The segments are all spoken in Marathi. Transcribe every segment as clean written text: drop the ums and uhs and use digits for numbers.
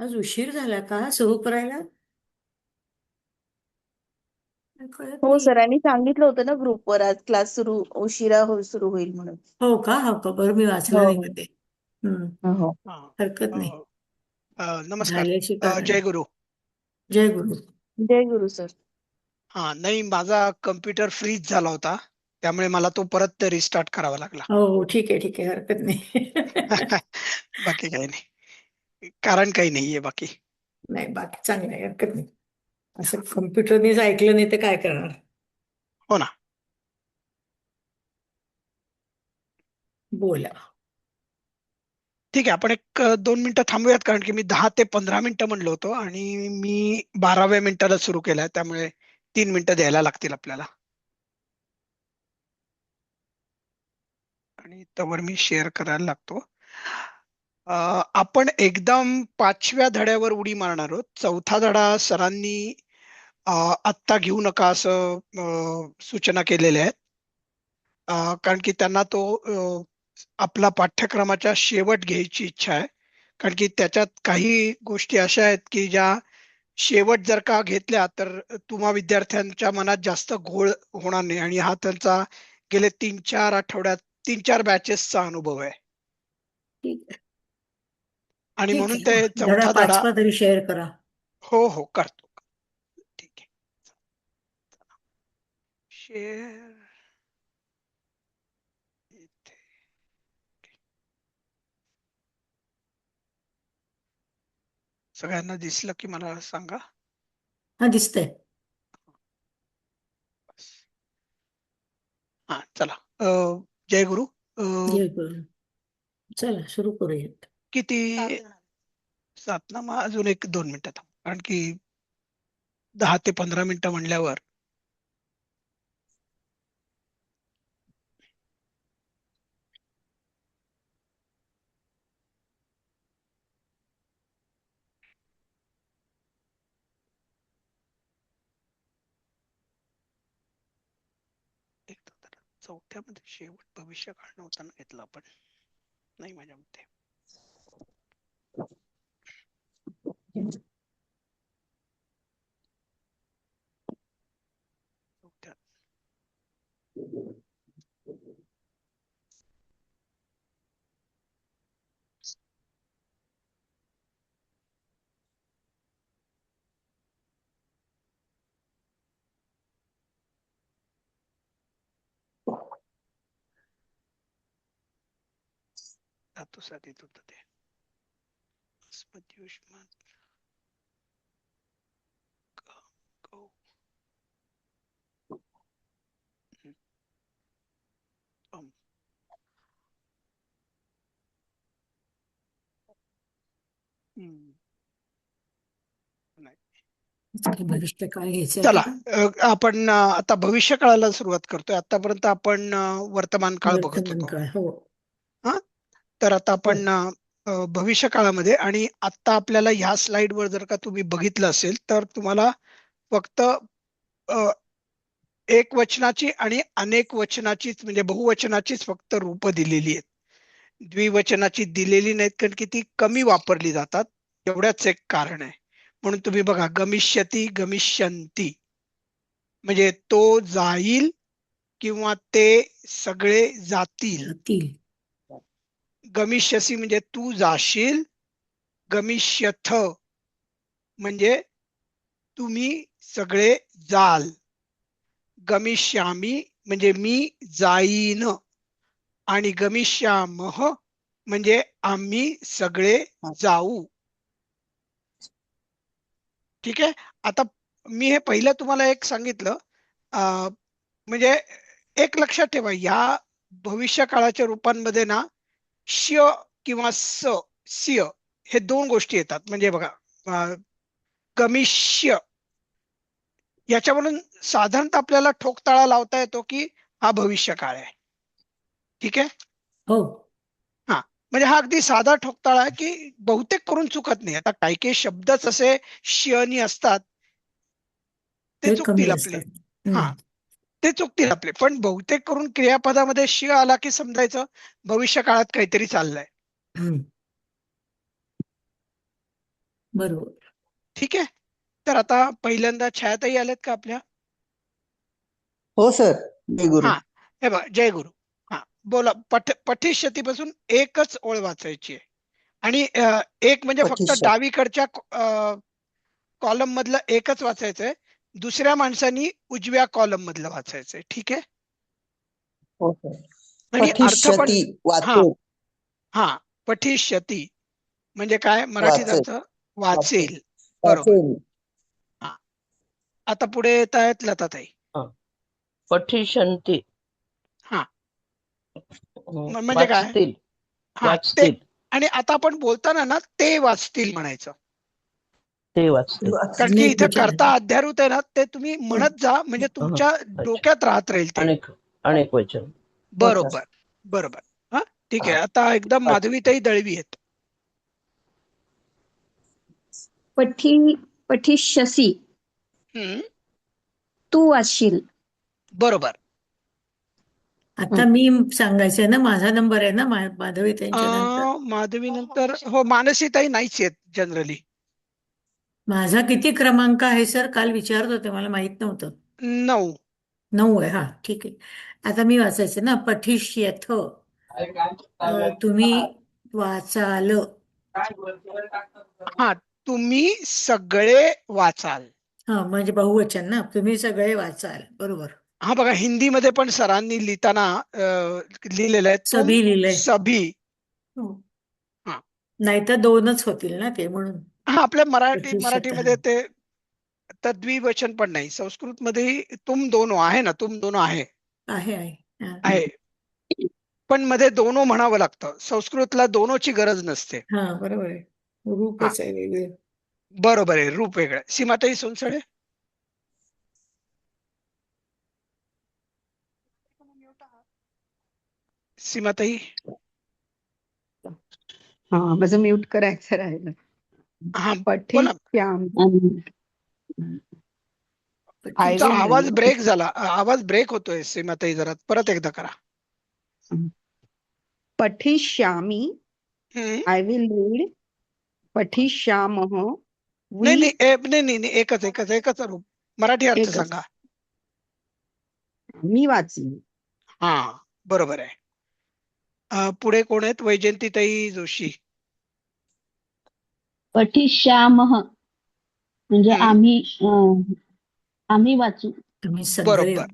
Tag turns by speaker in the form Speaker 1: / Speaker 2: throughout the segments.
Speaker 1: आज उशीर झाला का सुरू करायला? काय कळत
Speaker 2: हो,
Speaker 1: नाही.
Speaker 2: सरांनी सांगितलं होतं ना ग्रुपवर आज क्लास सुरू होईल म्हणून.
Speaker 1: हो का बरं, मी वाचलं
Speaker 2: हो
Speaker 1: नाही
Speaker 2: हो
Speaker 1: मध्ये. हम्म.
Speaker 2: हो.
Speaker 3: हा.
Speaker 1: हरकत
Speaker 3: अ,
Speaker 1: नाही.
Speaker 3: नमस्कार.
Speaker 1: झाल्याशी का
Speaker 3: जय
Speaker 1: नाही.
Speaker 3: गुरु.
Speaker 1: जय गुरु.
Speaker 2: जय गुरु सर.
Speaker 3: हा, नाही, माझा कम्प्युटर फ्रीज झाला होता, त्यामुळे मला तो परत रिस्टार्ट करावा लागला.
Speaker 1: हो, ठीक आहे हरकत नाही.
Speaker 3: बाकी काही नाही, कारण काही नाहीये बाकी.
Speaker 1: नाही, बाकी चांगलं आहे, हरकत नाही. असं कम्प्युटरनेच ऐकलं नाही तर काय करणार.
Speaker 3: हो ना.
Speaker 1: बोला.
Speaker 3: ठीक आहे, आपण एक 2 मिनिटं थांबूयात, कारण की मी 10 ते 15 मिनिटं म्हणलो होतो आणि मी 12व्या मिनिटाला सुरू केलाय, त्यामुळे 3 मिनिटं द्यायला लागतील आपल्याला. आणि त्यावर मी शेअर करायला लागतो. आपण एकदम 5व्या धड्यावर उडी मारणार आहोत. 4था धडा सरांनी आत्ता घेऊ नका असं सूचना केलेल्या आहेत. कारण की त्यांना तो आपला पाठ्यक्रमाच्या शेवट घ्यायची इच्छा आहे. कारण की त्याच्यात काही गोष्टी अशा आहेत की ज्या शेवट जर का घेतल्या तर तुम्हा विद्यार्थ्यांच्या मनात जास्त घोळ होणार नाही, आणि हा त्यांचा गेले 3-4 आठवड्यात 3-4 बॅचेसचा अनुभव आहे.
Speaker 1: ठीक आहे.
Speaker 3: आणि
Speaker 1: ठीक
Speaker 3: म्हणून
Speaker 1: आहे,
Speaker 3: ते
Speaker 1: मग धडा
Speaker 3: चौथा धडा.
Speaker 1: 5वा तरी शेअर करा.
Speaker 3: हो हो, करतो. ठीक आहे. शेअर इथे. सगळ्यांना दिसलं की मला सांगा.
Speaker 1: हा, दिसतंय.
Speaker 3: हा, चला. जय गुरु. अ,
Speaker 1: जय गुरु. चला सुरू करूयात.
Speaker 3: किती? 7 ना, मग अजून एक 2 मिनिटं थांब, कारण की 10 ते 15 मिनिटं म्हणल्यावर. चौथ्यामध्ये शेवट भविष्य काळ नव्हता ना घेतला आपण? नाही, माझ्या मते. चौथ्यात. धातुसाधित होत ते. अस्मद्युष्मान. गौ. अम. हम्म. नाही.
Speaker 1: भविष्य काय घ्यायचं
Speaker 3: चला.
Speaker 1: आता?
Speaker 3: आपण आता भविष्य काळाला सुरुवात करतोय. आतापर्यंत आपण वर्तमान काळ बघत
Speaker 1: वर्तमान
Speaker 3: होतो.
Speaker 1: काळ, हो.
Speaker 3: हा, तर आता
Speaker 1: हो.
Speaker 3: आपण भविष्य काळामध्ये, आणि आता आपल्याला ह्या स्लाइड वर जर का तुम्ही बघितलं असेल तर तुम्हाला फक्त एक वचनाची आणि अनेक वचनाचीच, म्हणजे बहुवचनाचीच फक्त रूप दिलेली आहेत. द्विवचनाची दिलेली नाहीत, कारण की ती कमी वापरली जातात. एवढ्याच एक कारण आहे. म्हणून तुम्ही बघा, गमिष्यती, गमिष्यंती, म्हणजे तो जाईल किंवा ते सगळे जातील.
Speaker 1: जातील.
Speaker 3: गमिष्यसी म्हणजे तू जाशील. गमिष्यथ म्हणजे तुम्ही सगळे जाल. गमिष्यामी म्हणजे मी जाईन. आणि गमिष्यामह म्हणजे आम्ही सगळे जाऊ. ठीक आहे. आता मी हे पहिलं तुम्हाला एक सांगितलं. म्हणजे एक लक्षात ठेवा, या भविष्य काळाच्या रूपांमध्ये ना श किंवा स्य हे दोन गोष्टी येतात. म्हणजे बघा, गमिष्य याच्यावरून साधारणतः आपल्याला ठोकताळा लावता येतो की हा भविष्य काळ आहे. ठीक आहे.
Speaker 1: हो.
Speaker 3: हा, म्हणजे हा अगदी साधा ठोकताळा आहे की बहुतेक करून चुकत नाही. आता काही काही शब्दच असे शनी असतात, ते
Speaker 1: ते कमी
Speaker 3: चुकतील आपले.
Speaker 1: असतात.
Speaker 3: हा, ते चुकतील आपले, पण बहुतेक करून क्रियापदामध्ये श आला की समजायचं भविष्य काळात काहीतरी चाललंय.
Speaker 1: हम्म. बरोबर.
Speaker 3: ठीक आहे. तर आता पहिल्यांदा छायाताई आल्यात का आपल्या?
Speaker 4: हो सर. जय गुरु.
Speaker 3: हा, हे बघा, जय गुरु. हा, बोला. पठिष्यतीपासून एकच ओळ वाचायची आहे. आणि एक म्हणजे फक्त
Speaker 4: पठिष्यती.
Speaker 3: डावीकडच्या कॉलम मधलं एकच वाचायचंय. दुसऱ्या माणसानी उजव्या कॉलम मधलं वाचायचंय. ठीक आहे.
Speaker 4: हो सर.
Speaker 3: आणि अर्थ पण.
Speaker 4: पठिष्यती
Speaker 3: हा
Speaker 4: वाचेल.
Speaker 3: हा, पठिष्यती म्हणजे काय मराठीत
Speaker 4: वाचेल.
Speaker 3: अर्थ? वाचेल. बरोबर.
Speaker 4: वाचेल.
Speaker 3: हा, आता पुढे येत आहेत लताताई.
Speaker 5: पठिष्यन्ति
Speaker 3: हा, म्हणजे काय?
Speaker 5: वाचतील
Speaker 3: हा, ते.
Speaker 5: वाचतील
Speaker 3: आणि आता आपण बोलताना ना ते वाचतील म्हणायचं.
Speaker 5: ते वाचतील.
Speaker 3: कारण की
Speaker 1: अनेक
Speaker 3: इथे
Speaker 1: वचन
Speaker 3: कर्ता
Speaker 1: आहे.
Speaker 3: अध्यारूत आहे ना, ते तुम्ही म्हणत जा म्हणजे तुमच्या डोक्यात राहत राहील ते.
Speaker 5: अनेक अनेक वचन.
Speaker 3: बरोबर बरोबर. हा, ठीक आहे. आता एकदम माधवीताई दळवी आहेत.
Speaker 6: पठिष्यसि
Speaker 3: हम्म,
Speaker 6: तू वाचशील.
Speaker 3: बरोबर.
Speaker 1: आता मी सांगायचंय ना, माझा नंबर आहे ना माधवी त्यांच्या नंतर.
Speaker 3: माधवी नंतर हो, मानसीताई नाहीच आहेत जनरली.
Speaker 1: माझा किती क्रमांक आहे सर? काल विचारत होते, मला माहित नव्हतं.
Speaker 3: 9.
Speaker 1: 9 आहे. हा, ठीक आहे. आता मी वाचायचे ना, पठिष्यथ तुम्ही वाचाल.
Speaker 3: हा, तुम्ही सगळे वाचाल.
Speaker 1: हा, म्हणजे बहुवचन ना, तुम्ही सगळे वाचाल. बरोबर.
Speaker 3: हा बघा, हिंदीमध्ये पण सरांनी लिहिताना लिहिलेलं आहे, तुम
Speaker 1: सभी लिहिलंय.
Speaker 3: सभी.
Speaker 1: हो.
Speaker 3: हा.
Speaker 1: नाहीतर 2च होतील ना ते, म्हणून.
Speaker 3: हा, आपल्या
Speaker 1: पठिष्यथ.
Speaker 3: मराठीमध्ये ते तद्विवचन पण नाही. संस्कृत मध्ये तुम दोनो आहे ना, तुम दोनो आहे.
Speaker 1: आहे आहे. हा.
Speaker 3: आहे, पण मध्ये दोनो म्हणावं लागतं. संस्कृतला दोनोची गरज नसते.
Speaker 1: हा, बरोबर आहे. रूपच आहे वेगळे.
Speaker 3: बरोबर आहे, रूप वेगळं. सीमाताई सोनसडे. सीमाताई.
Speaker 7: हा, माझं म्यूट करायचं राहिलं.
Speaker 3: हा, बोला.
Speaker 7: पठिष्यामि. I
Speaker 3: तुमचा
Speaker 7: will
Speaker 3: आवाज
Speaker 7: read.
Speaker 3: ब्रेक झाला. आवाज ब्रेक होतोय सीमाताई, जरा परत एकदा करा.
Speaker 7: पठिष्यामि.
Speaker 3: हम्म.
Speaker 7: I will read. पठिष्यामः.
Speaker 3: नाही
Speaker 7: We.
Speaker 3: नाही, एकच रूप. मराठी अर्थ
Speaker 7: एकच.
Speaker 3: सांगा.
Speaker 7: मी वाचीन.
Speaker 3: हा, बरोबर आहे. पुढे कोण आहेत? वैजयंतीताई जोशी.
Speaker 8: पठिष्यामः म्हणजे आम्ही वाचू.
Speaker 1: तुम्ही सगळे.
Speaker 3: बरोबर.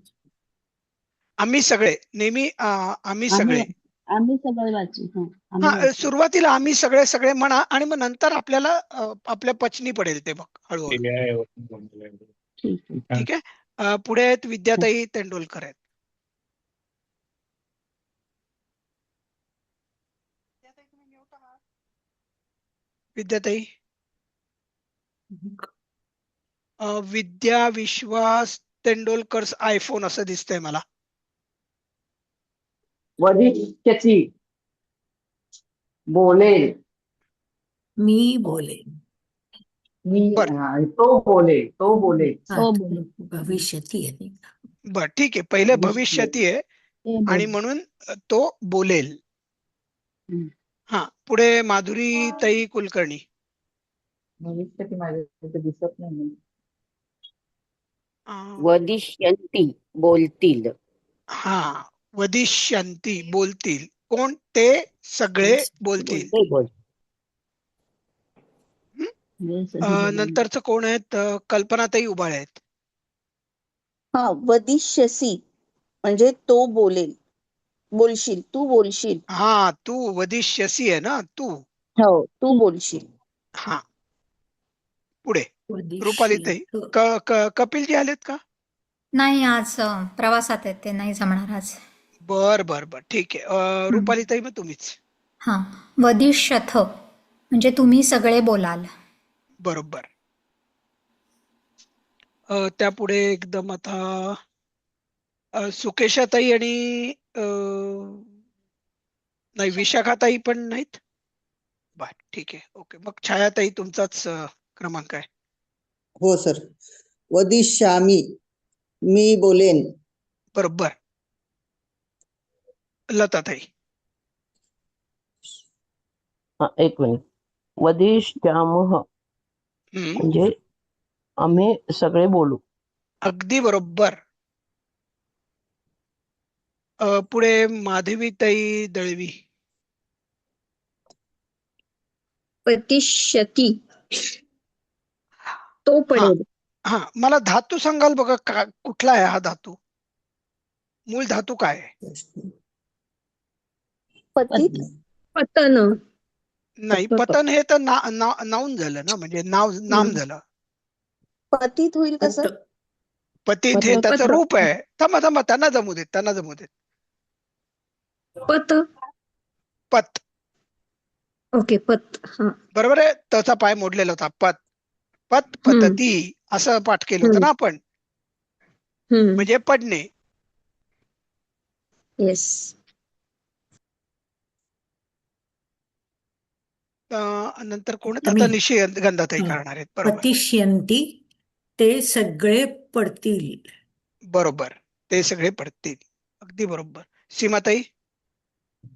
Speaker 3: आम्ही सगळे. नेहमी आम्ही सगळे.
Speaker 8: आम्ही सगळे वाचू. आम्ही
Speaker 3: हा,
Speaker 8: वाचू.
Speaker 3: सुरुवातीला आम्ही सगळे सगळे म्हणा आणि मग नंतर आपल्याला आपल्या पचनी पडेल ते, बघ, हळूहळू.
Speaker 8: ठीक आहे.
Speaker 3: ठीक आहे. पुढे आहेत विद्याताई तेंडुलकर आहेत. विद्याताई. विद्या विश्वास तेंडुलकर आयफोन असं दिसतंय मला.
Speaker 5: वदिष्यति बोलेल.
Speaker 1: मी बोले.
Speaker 5: तो बोले.
Speaker 1: हा,
Speaker 8: हो, बोले.
Speaker 1: भविष्यती आहे.
Speaker 3: बर, ठीक आहे. पहिले भविष्यती आहे
Speaker 8: ते
Speaker 3: आणि
Speaker 8: बोले.
Speaker 3: म्हणून तो बोलेल.
Speaker 8: हम्म.
Speaker 3: हा, पुढे माधुरीताई कुलकर्णी.
Speaker 4: भविष्यती माझ्या दिसत नाही.
Speaker 9: वदिष्यन्ति बोलतील.
Speaker 3: हा, वदिष्यन्ति बोलतील. कोण? ते सगळे बोलतील.
Speaker 9: ते बोल.
Speaker 3: नंतरच कोण आहेत? कल्पनाताई उबाळे आहेत.
Speaker 2: हा, वदिष्यसि म्हणजे तो बोलेल. बोलशील, तू बोलशील.
Speaker 3: हा, तू वदिष्यसी आहे ना, तू.
Speaker 2: हो, तू बोलशील.
Speaker 3: हा, पुढे
Speaker 1: वदिष्यथ.
Speaker 3: रुपालीताई. कपिलजी आलेत का?
Speaker 10: नाही, आज प्रवासात आहेत ते, नाही जमणार आज.
Speaker 3: बर बर बर, ठीक आहे. रुपालीताई, मग तुम्हीच.
Speaker 10: हां, वदिष्यथ म्हणजे तुम्ही सगळे बोलाल.
Speaker 3: बरोबर. त्यापुढे एकदम आता सुकेशाताई आणि नाही, विशाखाताई पण नाहीत. बर, ठीक आहे. ओके, मग छायाताई तुमचाच क्रमांक आहे.
Speaker 4: हो सर. वदिष्यामि मी बोलेन.
Speaker 3: बरोबर. लताताई.
Speaker 5: एक मिनिट. वदिष्यामः म्हणजे आम्ही सगळे बोलू.
Speaker 3: अगदी बरोबर. पुढे माधवीताई दळवी.
Speaker 6: पतिष्यती तो पडेल.
Speaker 3: हा, मला धातू सांगाल बघा, कुठला आहे हा धातू? मूळ धातू काय आहे?
Speaker 2: पतित
Speaker 6: पतन.
Speaker 3: नाही, पतन हे तर नाऊन झालं ना, म्हणजे नाम झालं.
Speaker 2: पतित होईल कसं?
Speaker 3: पतित हे त्याचं
Speaker 6: पत.
Speaker 3: रूप आहे. थांबा, त्यांना जमू देत.
Speaker 6: पत.
Speaker 3: पत.
Speaker 6: ओके, पत. हा.
Speaker 3: बरोबर आहे. त्याचा पाय मोडलेला होता. पतती असं पाठ केलं होतं ना आपण, म्हणजे पडणे.
Speaker 6: येस.
Speaker 3: नंतर कोण
Speaker 1: आता
Speaker 3: आता
Speaker 1: मी.
Speaker 3: निशिगंधाताई
Speaker 1: हा.
Speaker 3: करणार आहेत. बरोबर
Speaker 1: पतिष्यन्ति ते सगळे पडतील.
Speaker 3: बरोबर, ते सगळे पडतील. अगदी बरोबर. सीमाताई.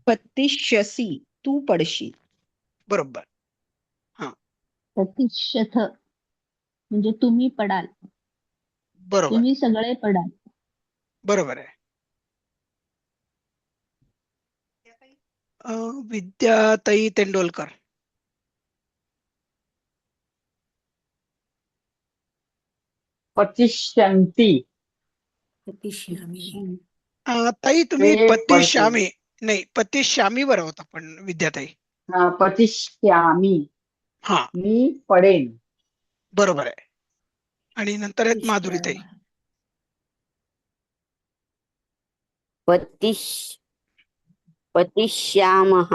Speaker 7: पतिष्यसी तू पडशील.
Speaker 3: बरोबर.
Speaker 8: प्रतिशत म्हणजे तुम्ही पडाल,
Speaker 3: बरोबर.
Speaker 8: तुम्ही सगळे पडाल.
Speaker 3: बरोबर आहे. विद्याताई तेंडोलकर.
Speaker 5: पतिष्यन्ति.
Speaker 1: पतिष्यामी.
Speaker 3: ताई तुम्ही
Speaker 5: ते
Speaker 3: पतिश्यामी नाही, पतिश्यामी बरं होता पण विद्याताई.
Speaker 5: पतिष्यामी.
Speaker 3: हा,
Speaker 5: मी पडेन.
Speaker 3: बरोबर आहे. आणि नंतर आहेत माधुरीताई.
Speaker 9: पतिष्यामः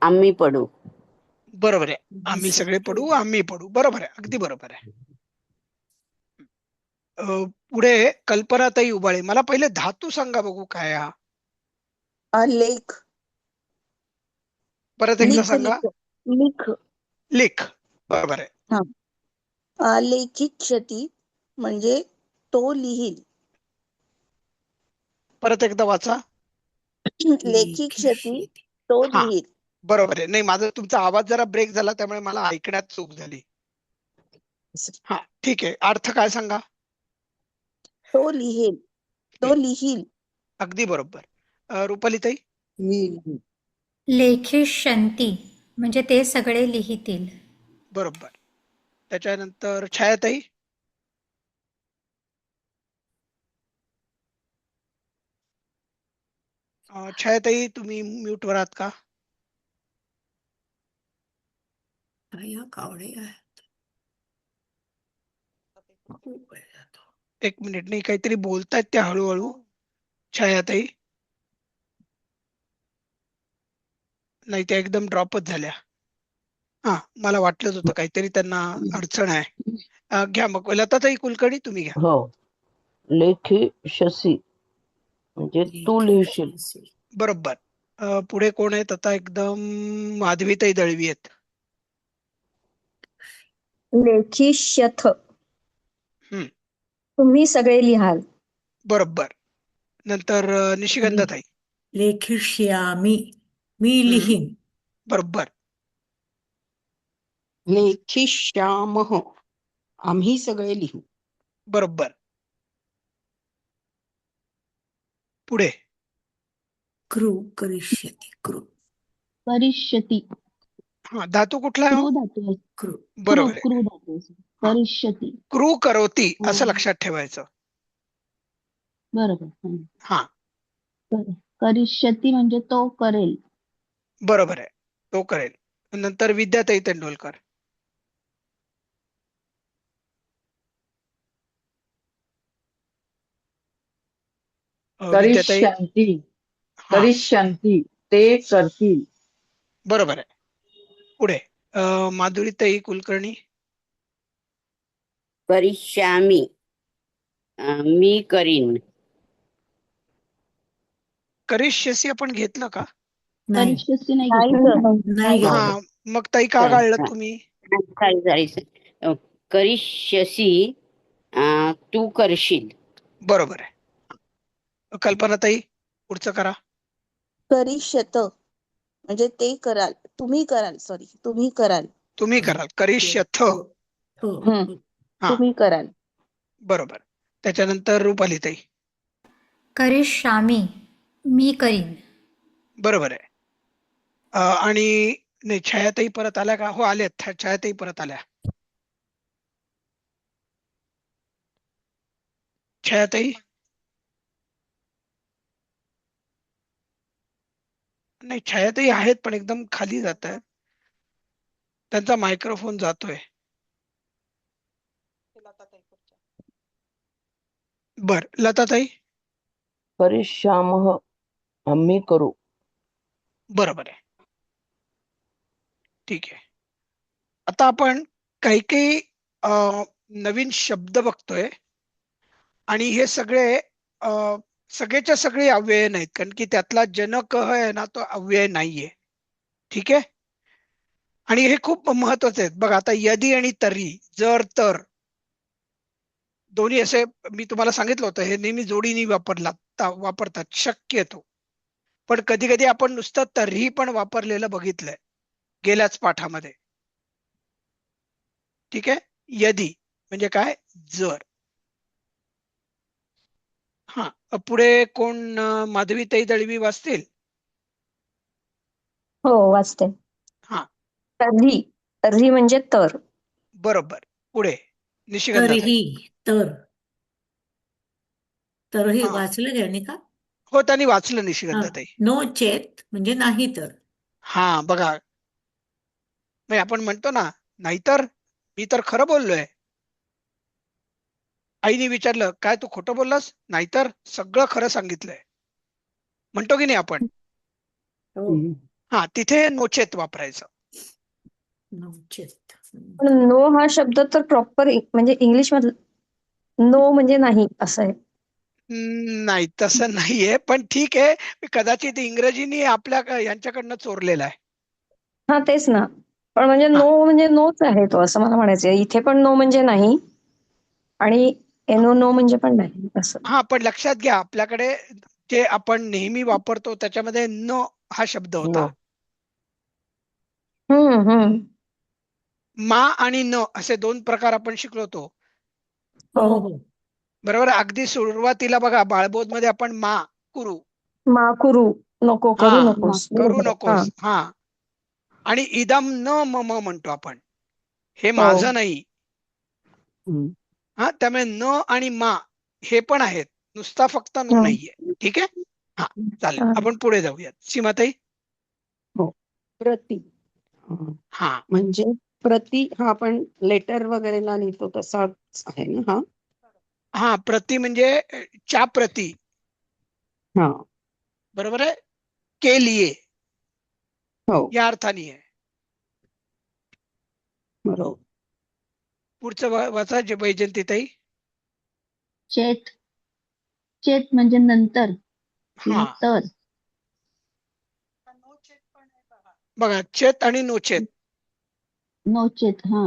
Speaker 9: आम्ही पडू.
Speaker 3: बरोबर आहे. आम्ही सगळे पडू, आम्ही पडू. बरोबर आहे, अगदी बरोबर आहे. पुढे कल्पनाताई उबाळे. मला पहिले धातू सांगा बघू काय हा.
Speaker 2: लेख.
Speaker 3: परत एकदा सांगा.
Speaker 2: लिख.
Speaker 3: लेख. बरोबर आहे.
Speaker 2: लेखिष्यति म्हणजे तो लिहील.
Speaker 3: परत एकदा वाचा.
Speaker 2: लेखिष्यति तो
Speaker 3: हा,
Speaker 2: लिहील.
Speaker 3: बरोबर आहे. नाही, माझा तुमचा आवाज जरा ब्रेक झाला, त्यामुळे मला ऐकण्यात चूक झाली. हा, ठीक आहे. अर्थ काय सांगा?
Speaker 2: तो लिहील. तो लिहील.
Speaker 3: अगदी बरोबर. रुपालीताई.
Speaker 10: लेखिष्यन्ति म्हणजे ते सगळे लिहितील.
Speaker 3: बरोबर. त्याच्यानंतर छायाताई. छायाताई तुम्ही म्यूट वर आहात का?
Speaker 1: कावडे आहेत.
Speaker 3: एक मिनिट. नाही, काहीतरी बोलतायत त्या हळूहळू. छायाताई. नाही, त्या एकदम ड्रॉपच झाल्या. हा, मला वाटलंच होतं काहीतरी त्यांना अडचण आहे. घ्या मग लताताई कुलकर्णी, तुम्ही घ्या.
Speaker 5: हो. लेखिष्यसि म्हणजे तू लिहिशील.
Speaker 3: बरोबर. पुढे कोण आहेत आता? एकदम माधवीताई दळवी आहेत.
Speaker 6: लेखिष्यथ तुम्ही सगळे लिहाल.
Speaker 3: बरोबर. नंतर निशिगंधाताई.
Speaker 1: लेखिष्यामी मी लिहीन.
Speaker 3: बरोबर.
Speaker 7: लेखिष्यामः आम्ही सगळे लिहू.
Speaker 3: बरोबर. पुढे
Speaker 1: क्रू करिष्यति. क्रू.
Speaker 8: करिष्यति.
Speaker 3: हा, धातू कुठला आहे?
Speaker 8: क्रू धातू आहे.
Speaker 1: क्रू.
Speaker 3: बरोबर आहे.
Speaker 8: क्रू धातू आहे. करिष्यति.
Speaker 3: क्रू करोती असं लक्षात ठेवायचं.
Speaker 8: बरोबर.
Speaker 3: हा,
Speaker 8: करिष्यति म्हणजे तो करेल.
Speaker 3: बरोबर आहे, तो करेल. नंतर विद्याताई तेंडोलकर. विद्याताई.
Speaker 5: करिष्यन्ति.
Speaker 3: हा,
Speaker 5: करिष्यन्ति ते करतील.
Speaker 3: बरोबर आहे. पुढे माधुरीताई कुलकर्णी.
Speaker 9: करिष्यामी मी करीन.
Speaker 3: करिष्यसी आपण घेतलं का?
Speaker 1: नाही.
Speaker 8: करिष्यसी नाही
Speaker 2: नाही
Speaker 8: घेतलं.
Speaker 2: गं.
Speaker 1: नाही
Speaker 3: हा,
Speaker 1: घेतलं.
Speaker 3: मग ताई का गाळलं तुम्ही?
Speaker 9: करिष्यसी तू करशील.
Speaker 3: बरोबर आहे. कल्पनाताई पुढचं करा.
Speaker 2: करिष्यत म्हणजे ते कराल. तुम्ही कराल. तुम्ही कराल.
Speaker 3: तुम्ही कराल. करिष्यथ.
Speaker 1: हो हो
Speaker 2: हम्म.
Speaker 1: हो.
Speaker 3: हा
Speaker 2: तुम्ही कराल.
Speaker 3: बरोबर. त्याच्यानंतर रुपालीताई.
Speaker 10: करिष्यामी मी करीन.
Speaker 3: बरोबर आहे. आणि नाही, छायाताई परत आल्या का? हो, आल्यात. छायाताई परत आल्या. छायाताई. नाही, छायाताई आहेत पण एकदम खाली जात आहेत. त्यांचा मायक्रोफोन जातोय. बर, लताताई.
Speaker 5: करिष्यामः आम्ही करू.
Speaker 3: बरोबर आहे. ठीक आहे. आता आपण काही काही नवीन शब्द बघतोय आणि हे सगळे सगळेच्या सगळे अव्यय नाहीत, कारण की त्यातला जनक आहे ना, तो अव्यय नाहीये. ठीक आहे. आणि हे खूप महत्वाचे आहेत. बघा आता यदी आणि तरी, जर तर, दोन्ही असे मी तुम्हाला सांगितलं होतं, हे नेहमी जोडीने वापरतात शक्यतो. पण कधी कधी आपण नुसतं तरीही पण वापरलेलं बघितलंय गेल्याच पाठामध्ये. ठीक आहे. यदी म्हणजे काय? जर. हा, पुढे कोण माधवीताई दळवी वाचतील?
Speaker 6: हो वाचते.
Speaker 3: हा
Speaker 6: तर्ही तर्ही म्हणजे तर.
Speaker 3: बरोबर. पुढे निशिगंधाताई.
Speaker 1: तरीही तरीही
Speaker 3: हा.
Speaker 1: वाचलं घ्या का?
Speaker 3: हो, त्यांनी वाचलं
Speaker 1: हा.
Speaker 3: निशिगंधाताई.
Speaker 1: नो चेत म्हणजे नाही तर.
Speaker 3: हा बघा, म्हणजे आपण म्हणतो ना, नाहीतर मी तर खरं बोललोय. आईने विचारलं, काय तू खोटं बोललास? नाहीतर सगळं खरं सांगितलंय, म्हणतो की नाही आपण?
Speaker 1: हो.
Speaker 3: हा, तिथे नोचेत वापरायचं.
Speaker 1: नो चेत.
Speaker 6: पण नो हा शब्द तर प्रॉपर म्हणजे इंग्लिश मधला नो म्हणजे नाही असं आहे.
Speaker 3: नाही, तसं नाहीये, पण ठीक आहे. कदाचित इंग्रजीने आपल्या यांच्याकडनं चोरलेला आहे.
Speaker 6: हा तेच ना. पण म्हणजे
Speaker 3: हा
Speaker 6: नो म्हणजे नोच आहे तो, असं मला म्हणायचं. इथे पण नो म्हणजे नाही आणि एनो नो म्हणजे पण नाही असं.
Speaker 3: हा, पण लक्षात घ्या, आपल्याकडे जे आपण नेहमी वापरतो त्याच्यामध्ये न हा शब्द होता.
Speaker 6: हम्म.
Speaker 3: मा आणि न असे दोन प्रकार आपण शिकलो होतो.
Speaker 1: हो
Speaker 6: हो.
Speaker 1: हो.
Speaker 3: बरोबर. अगदी सुरुवातीला बघा, बाळबोध मध्ये आपण मा कुरू,
Speaker 6: मा करू नको,
Speaker 3: हा
Speaker 6: करू नकोस.
Speaker 3: करू
Speaker 6: बरोबर आहे. हा.
Speaker 3: नकोस. हा, आणि इदम न मम म्हणतो आपण, हे
Speaker 6: हो.
Speaker 3: माझं नाही. हा, त्यामुळे न आणि मा हे पण आहेत, नुसता फक्त नो
Speaker 6: हं.
Speaker 3: नाहीये. ठीक आहे. हा, चालेल.
Speaker 6: हा.
Speaker 3: आपण पुढे जाऊयात. सीमाताई.
Speaker 7: हो. प्रति.
Speaker 3: हा
Speaker 7: म्हणजे प्रति हा आपण लेटर वगैरेला लिहितो तसाच आहे ना हा?
Speaker 3: हा, प्रति म्हणजे च्या प्रति.
Speaker 7: हा.
Speaker 3: बरोबर आहे. के लिए
Speaker 7: हो.
Speaker 3: या अर्थाने आहे.
Speaker 7: बरोबर.
Speaker 3: पुढचं वाचा जे वैजंतीताई.
Speaker 8: चेत चेत म्हणजे नंतर
Speaker 3: हा,
Speaker 8: किंवा तर.
Speaker 3: बघा, चेत आणि नोचेत.
Speaker 8: नोचेत. हा.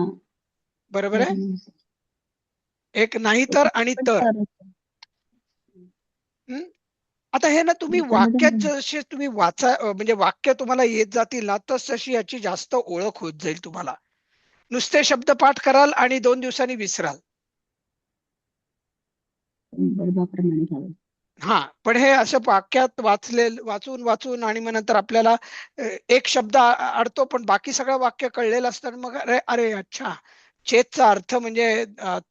Speaker 3: बरोबर
Speaker 8: तर
Speaker 3: आहे.
Speaker 8: म्हणजे
Speaker 3: एक नाही तर आणि
Speaker 8: पण
Speaker 3: तर.
Speaker 8: तरच आहे.
Speaker 3: हं? आता हे ना, तुम्ही
Speaker 8: त्याच्यामध्ये
Speaker 3: वाक्यात
Speaker 8: म्हणजे
Speaker 3: जसे तुम्ही म्हणजे वाक्य तुम्हाला येत जातील ना, तस तशी याची जास्त ओळख होत जाईल तुम्हाला. नुसते शब्द पाठ कराल आणि 2 दिवसांनी विसराल.
Speaker 8: संदर्भाप्रमाणे घ्यावे.
Speaker 3: हा, पण हे असं वाक्यात वाचून वाचून आणि मग नंतर आपल्याला एक शब्द अडतो, पण बाकी सगळं वाक्य कळलेलं असतं. मग अरे अरे अच्छा, चेतचा अर्थ म्हणजे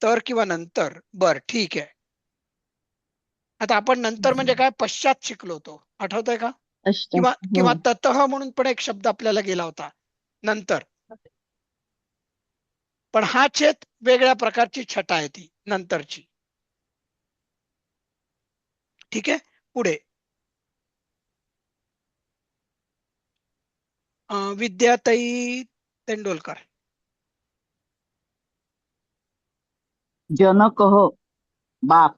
Speaker 3: तर किंवा नंतर. बर, ठीक आहे. आता आपण नंतर म्हणजे काय, पश्चात शिकलो होतो, आठवतंय का?
Speaker 8: पश्चात.
Speaker 3: किंवा
Speaker 8: हो.
Speaker 3: किंवा ततः म्हणून पण एक शब्द आपल्याला गेला होता, नंतर. पण हा चेत वेगळ्या प्रकारची छटा आहे, ती नंतरची. ठीक आहे. पुढे विद्याताई तेंडोलकर.
Speaker 5: जनकः बाप.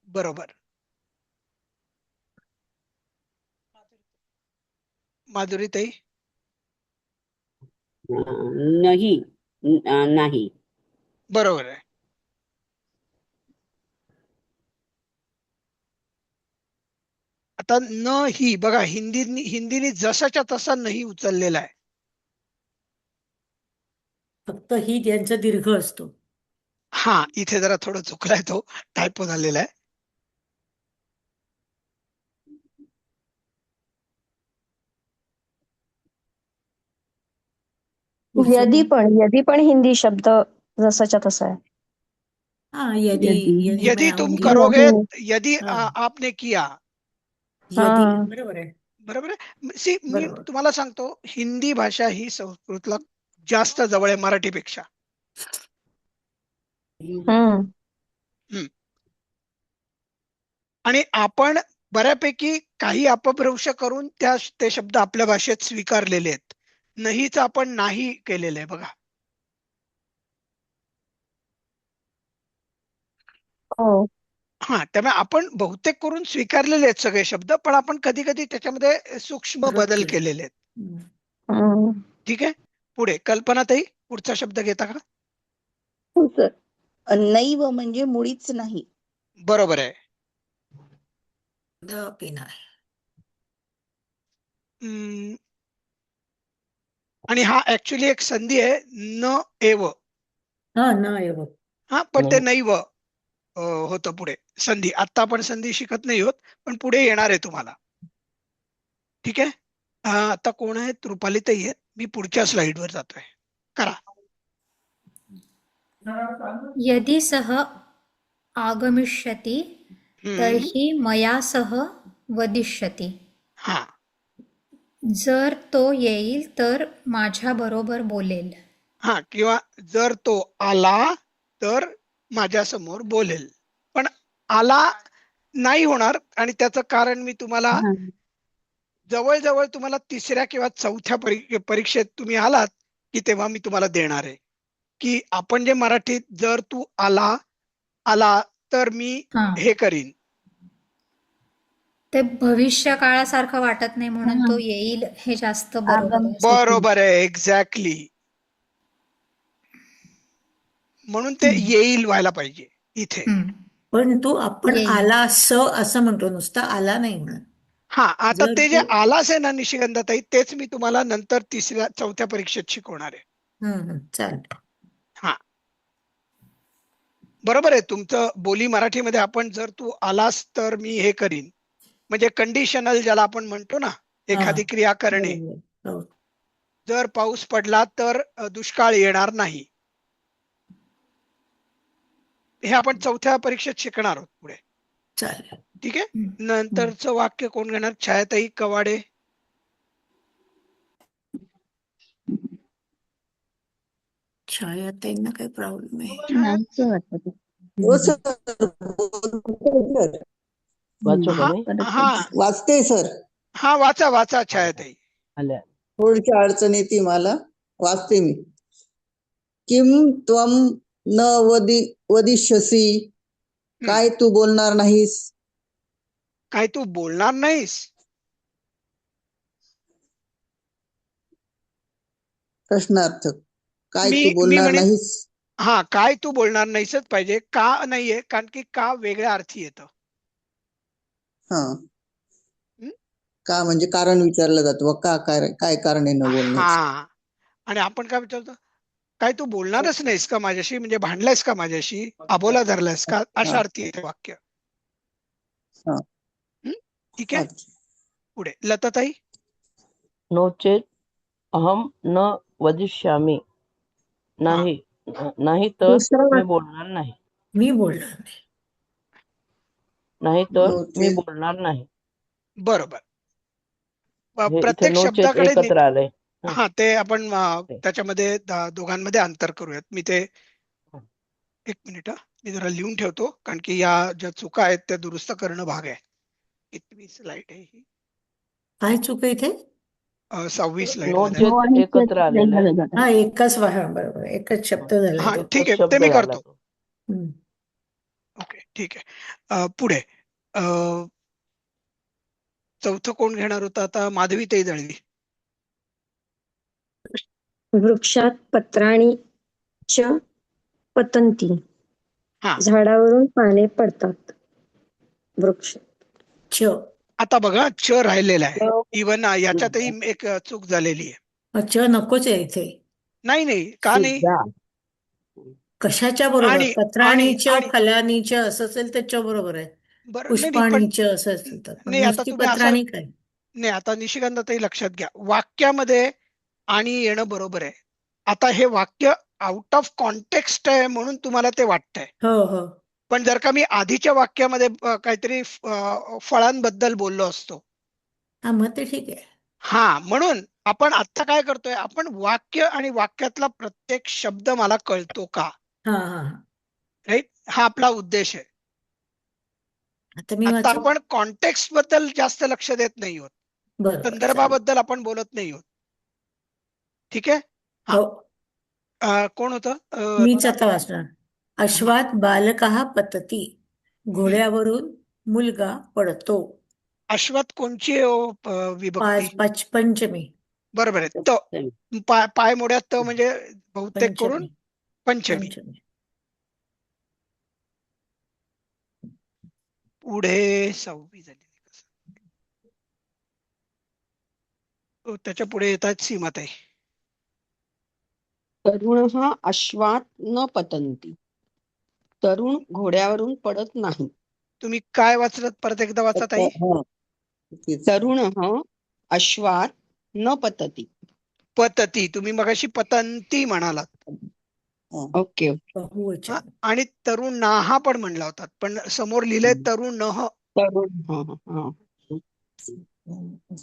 Speaker 3: बरोबर. माधुरीताई.
Speaker 9: नाही नाही.
Speaker 3: बरोबर आहे. आता न ही बघा, हिंदीने जसाच्या तसा नाही उचललेला आहे.
Speaker 1: फक्त ही त्यांचा दीर्घ असतो.
Speaker 3: हा, इथे जरा थोडं चुकलाय, तो टायपो झालेला आहे.
Speaker 1: पुढचं
Speaker 6: यदी
Speaker 1: कोण?
Speaker 6: पण हिंदी शब्द जसाच्या तसा आहे.
Speaker 1: हाँ यदि
Speaker 8: यदि.
Speaker 1: यदि मैं
Speaker 3: यदि तुम
Speaker 1: आऊंगी.
Speaker 3: करोगे,
Speaker 6: नहीं.
Speaker 3: यदि
Speaker 1: हाँ
Speaker 3: आपने किया,
Speaker 1: यदि
Speaker 6: हाँ.
Speaker 1: बरोबर आहे.
Speaker 3: बरोबर आहे. सी, मी
Speaker 1: बरोबर.
Speaker 3: तुम्हाला सांगतो, हिंदी भाषा ही संस्कृतला जास्त जवळ आहे मराठीपेक्षा.
Speaker 6: हम्म.
Speaker 3: हम्म. आणि आपण बऱ्यापैकी काही अपभ्रंश करून ते शब्द आपल्या भाषेत स्वीकारलेले आहेत. नाहीच आपण नाही केलेलं आहे बघा.
Speaker 6: हो.
Speaker 3: हा, त्यामुळे आपण बहुतेक करून स्वीकारलेले आहेत सगळे शब्द, पण आपण कधी कधी त्याच्यामध्ये सूक्ष्म
Speaker 1: फरक
Speaker 3: बदल
Speaker 1: केला.
Speaker 3: केलेले आहेत.
Speaker 1: हम्म.
Speaker 6: हम्म.
Speaker 3: ठीक आहे. पुढे कल्पनाताई, पुढचा शब्द घेता का?
Speaker 2: हो सर. नैव म्हणजे मुळीच नाही.
Speaker 3: बरोबर आहे.
Speaker 1: द पिना आहे.
Speaker 3: आणि हा ऍक्च्युली एक संधी आहे, न एव.
Speaker 1: हा ना एव.
Speaker 3: हा, पण ते नैव होतं पुढे संधी. आता आपण संधी शिकत नाही आहोत, पण पुढे येणार आहे तुम्हाला. ठीक आहे. आता कोण आहे? रुपालीताई आहेत. मी पुढच्या स्लाइडवर जातोय. करा.
Speaker 10: यदि सः आगमिष्यति तर्हि मया सह वदिष्यति.
Speaker 3: हा,
Speaker 10: जर तो येईल तर माझ्या बरोबर बोलेल.
Speaker 3: हा, किंवा जर तो आला तर माझ्या समोर बोलेल. पण आला नाही होणार, आणि त्याचं कारण मी तुम्हाला
Speaker 8: हा.
Speaker 3: जवळजवळ तुम्हाला तिसऱ्या किंवा चौथ्या परीक्षेत तुम्ही आलात की तेव्हा मी तुम्हाला देणार आहे, की आपण जे मराठीत जर तू आला तर मी
Speaker 10: हा,
Speaker 3: हे करीन.
Speaker 10: ते भविष्य काळासारखं वाटत नाही म्हणून
Speaker 8: हा.
Speaker 10: तो येईल हे जास्त बरोबर आहे.
Speaker 3: बरोबर आहे, एक्झॅक्टली. म्हणून ते येईल व्हायला पाहिजे इथे.
Speaker 10: हम्म.
Speaker 1: पण तो आपण
Speaker 10: येईल.
Speaker 1: आला असं म्हणतो, नुसता आला नाही म्हणत.
Speaker 3: हा, आता
Speaker 1: जर
Speaker 3: ते जे
Speaker 1: तू
Speaker 3: आलाच आहे ना निशिगंधाताई, तेच मी तुम्हाला नंतर तिसऱ्या चौथ्या परीक्षेत शिकवणार आहे.
Speaker 1: चालेल.
Speaker 3: हा, बरोबर आहे तुमचं. बोली मराठीमध्ये आपण जर तू आलास तर मी हे करीन, म्हणजे कंडिशनल ज्याला आपण म्हणतो ना, एखादी क्रिया करणे.
Speaker 1: बरोबर. हो.
Speaker 3: जर पाऊस पडला तर दुष्काळ येणार नाही. हे आपण चौथ्या परीक्षेत शिकणार आहोत पुढे.
Speaker 1: चालेल.
Speaker 3: ठीक आहे. नंतरचं वाक्य कोण घेणार? छायाताई कवाडे.
Speaker 1: छायाताईंना काही प्रॉब्लेम आहे?
Speaker 8: नाहीच वाटत ते.
Speaker 4: हो सर, बोलतोय सर.
Speaker 5: वाचू का
Speaker 3: हा,
Speaker 5: मी?
Speaker 3: हा,
Speaker 4: वाचते सर.
Speaker 3: हा, वाचा छायाताई.
Speaker 5: आल्या.
Speaker 4: थोडीशी अडचण येते मला, वाचते मी. किम त्वम न वदिष्यसि, काय तू बोलणार नाहीस?
Speaker 3: काय तू बोलणार नाहीस?
Speaker 4: प्रश्नार्थक. काय
Speaker 3: मी
Speaker 4: तू
Speaker 3: मी
Speaker 4: बोलणार
Speaker 3: म्हणेन,
Speaker 4: नाहीस?
Speaker 3: हा, काय तू बोलणार नाहीसच पाहिजे. का नाहीये? कारण की का वेगळ्या अर्थी येतं.
Speaker 4: हा,
Speaker 3: हं?
Speaker 4: का म्हणजे कारण विचारलं जातं, काय कारण आहे न बोलण्याचं.
Speaker 3: हा, आणि आपण काय विचारतो? काय तू बोलणारच नाहीस का माझ्याशी? म्हणजे भांडलायस का माझ्याशी? अबोला धरलायस का? अशा अर्थी येते वाक्य.
Speaker 4: हा.
Speaker 3: ठीक आहे. पुढे लताताई.
Speaker 5: नो चेत अहम न वदिष्यामि. नाही तर
Speaker 6: दुसरं
Speaker 5: मी बोलणार नाही.
Speaker 1: मी बोलणार नाही.
Speaker 5: नाही तर
Speaker 4: नो
Speaker 5: मी
Speaker 4: चेत.
Speaker 5: बोलणार नाही.
Speaker 3: बरोबर.
Speaker 5: हे इथे
Speaker 3: प्रत्येक
Speaker 5: नो चेत
Speaker 3: शब्दाकडे
Speaker 5: एकत्र आलंय.
Speaker 3: हा, ते आपण त्याच्यामध्ये दोघांमध्ये अंतर करूयात. मी ते एक मिनिट, मी जरा लिहून ठेवतो, कारण की या ज्या चुका आहेत त्या दुरुस्त करणं भाग आहे. कितवी स्लाइड आहे ही?
Speaker 1: काय चूक आहे इथे?
Speaker 3: 6वी स्लाइड
Speaker 5: नो
Speaker 3: मध्ये.
Speaker 8: नो
Speaker 5: चेत
Speaker 8: आणि
Speaker 5: एकत्र
Speaker 8: चेत
Speaker 5: आलेलं आहे.
Speaker 8: वेगळं वेगळं.
Speaker 1: हा, बरोबर, एकच शब्द झालाय
Speaker 3: हा,
Speaker 1: तो.
Speaker 3: ठीक आहे,
Speaker 5: शब्द
Speaker 3: ते मी
Speaker 5: झाला
Speaker 3: करतो.
Speaker 5: तो.
Speaker 1: हम्म.
Speaker 3: ओके, ठीक आहे. पुढे चौथं कोण घेणार होतं आता? माधवीताई दळवी.
Speaker 6: वृक्षात पत्राणी च पतंती.
Speaker 3: हा,
Speaker 6: झाडावरून पाने पडतात. वृक्ष.
Speaker 1: छ.
Speaker 3: आता बघा, च राहिलेला आहे. इवन याच्यातही एक चूक झालेली आहे.
Speaker 1: छ नकोच आहे इथे.
Speaker 3: नाही नाही, का नाही?
Speaker 5: सुद्धा
Speaker 1: कशाच्या बरोबर?
Speaker 3: आणि
Speaker 1: पत्राणीच
Speaker 3: आणि
Speaker 1: फलानीच असं असेल त्याच्या बरोबर आहे.
Speaker 3: बरं, नाही नाही, पण
Speaker 1: पुष्पाणीच असं असेल तर, पण
Speaker 3: नाही, आता
Speaker 1: नुसती
Speaker 3: तुम्ही असं
Speaker 1: पत्राणी काय?
Speaker 3: नाही, आता निशिकांताताई लक्षात घ्या, वाक्यामध्ये आणि येणं बरोबर आहे. आता हे वाक्य आउट ऑफ कॉन्टेक्स्ट आहे म्हणून तुम्हाला ते वाटतंय,
Speaker 1: हो हो
Speaker 3: पण जर का मी आधीच्या वाक्यामध्ये काहीतरी फळांबद्दल बोललो असतो,
Speaker 1: हा, मग ते ठीक आहे.
Speaker 3: हा, म्हणून आपण आता काय करतोय, आपण वाक्य आणि वाक्यातला प्रत्येक शब्द मला कळतो का,
Speaker 1: हा हा हा.
Speaker 3: राईट, हा आपला उद्देश आहे.
Speaker 1: आता मी
Speaker 3: आता
Speaker 1: वाचू.
Speaker 3: आपण कॉन्टेक्स्ट बद्दल जास्त लक्ष देत नाही आहोत,
Speaker 1: बरोबर चालेल.
Speaker 3: संदर्भाबद्दल आपण बोलत नाही आहोत. ठीक आहे. हा.
Speaker 1: हो,
Speaker 3: कोण होतं?
Speaker 1: मीच आता वाचणार. अश्वात बालकः पतती, घोड्यावरून मुलगा पडतो.
Speaker 3: अश्वत कोणची आहे हो, विभक्ती?
Speaker 1: पंचमी.
Speaker 3: बरोबर आहे. त पाय मोड्यात त म्हणजे बहुतेक करून पंचमी. पुढे 6वी झाली. त्याच्या पुढे येतात सीमाताई.
Speaker 7: तरुण अश्वात न पतंती, तरुण घोड्यावरून पडत नाही.
Speaker 3: तुम्ही काय वाचलं, परत एकदा वाचा ताई.
Speaker 7: तरुण अश्वात न पतती.
Speaker 3: पतती, तुम्ही मगाशी पतंती म्हणालात.
Speaker 7: ओके.
Speaker 3: आणि तरुण नाहा पण म्हणला होता, पण समोर लिहिलंय तरुण नह.